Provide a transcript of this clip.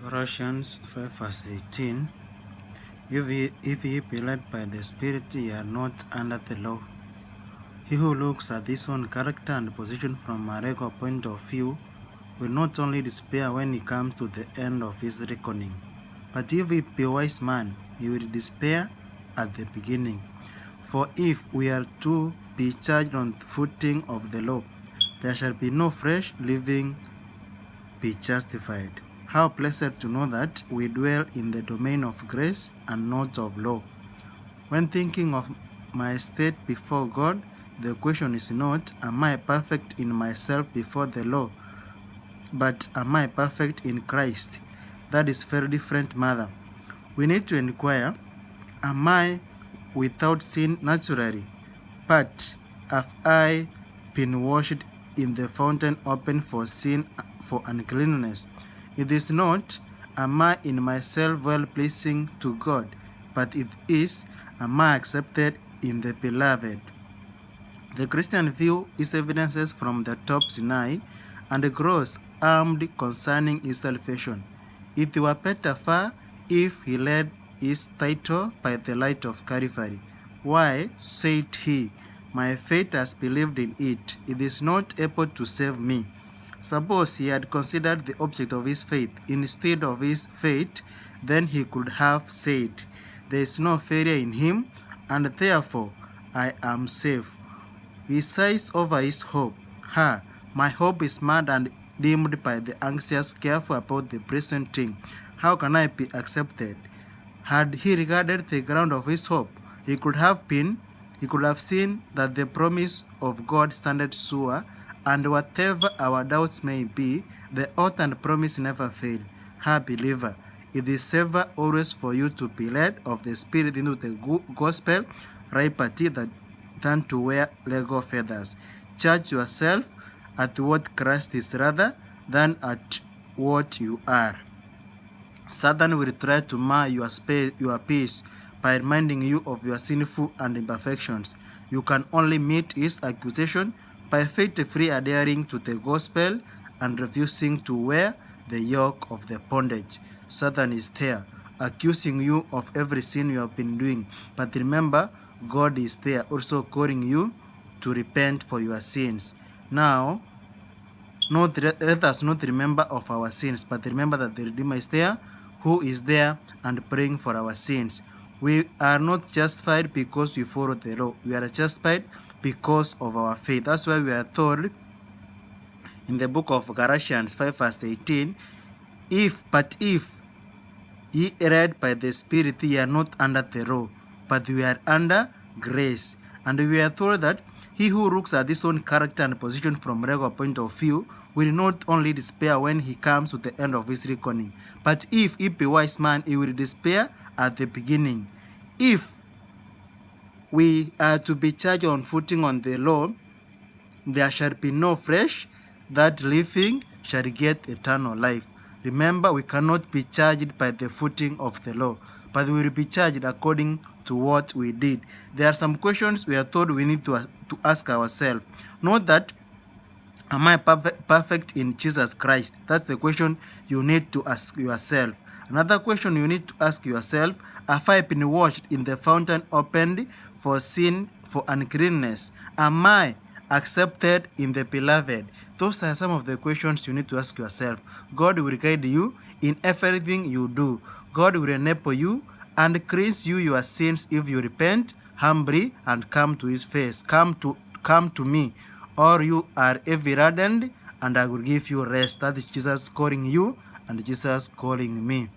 Galatians 5 verse 18. If ye be led by the Spirit, ye are not under the law. He who looks at his own character and position from a legal point of view will not only despair when he comes to the end of his reckoning, but if he be a wise man, he will despair at the beginning. For if we are to be charged on the footing of the law, there shall be no flesh living be justified. How blessed to know that we dwell in the domain of grace and not of law. When thinking of my state before God, the question is not, am I perfect in myself before the law, but am I perfect in Christ? That is very different matter. We need to inquire, am I without sin naturally, but have I been washed in the fountain open for sin, for uncleanness? It is not, am I in myself well pleasing to God, but it is, am I accepted in the beloved? The Christian view is evidences from the top Sinai and grows armed concerning his salvation. It were better far if he led his title by the light of Calvary. Why, said he, my faith has believed in it. It is not able to save me. Suppose he had considered the object of his faith instead of his faith, then he could have said, there is no failure in him, and therefore I am safe. He sighs over his hope. My hope is marred and dimmed by the anxious careful about the present thing. How can I be accepted? Had he regarded the ground of his hope, he could have seen that the promise of God standeth sure, and whatever our doubts may be, the oath and promise never fail. Believer, it is safer always for you to be led of the Spirit into the gospel liberty than to wear legal feathers. Judge yourself at what Christ is rather than at what you are. Satan will try to mar your peace by reminding you of your sinful and imperfections. You can only meet his accusation by faithfully adhering to the gospel and refusing to wear the yoke of the bondage. Satan is there, accusing you of every sin you have been doing. But remember, God is there also calling you to repent for your sins. Now, let us not remember of our sins, but remember that the Redeemer is there, who is there and praying for our sins. We are not justified because we follow the law. We are justified because of our faith. That's why we are told in the book of Galatians 5 verse 18, but if ye led by the Spirit, ye are not under the law, but we are under grace. And we are told that he who looks at his own character and position from a legal point of view will not only despair when he comes to the end of his reckoning, but if he be a wise man, he will despair at the beginning. If we are to be charged on footing on the law, there shall be no flesh, that living shall get eternal life. Remember, we cannot be charged by the footing of the law, but we will be charged according to what we did. There are some questions we are told we need to ask ourselves. Not that, am I perfect in Jesus Christ? That's the question you need to ask yourself. Another question you need to ask yourself, have I been washed in the fountain opened for sin, for uncleanness? Am I accepted in the beloved? Those are some of the questions you need to ask yourself. God will guide you in everything you do. God will enable you and cleanse you your sins if you repent humbly and come to his face. Come to me, or you are heavy laden, and I will give you rest. That is Jesus calling you and Jesus calling me.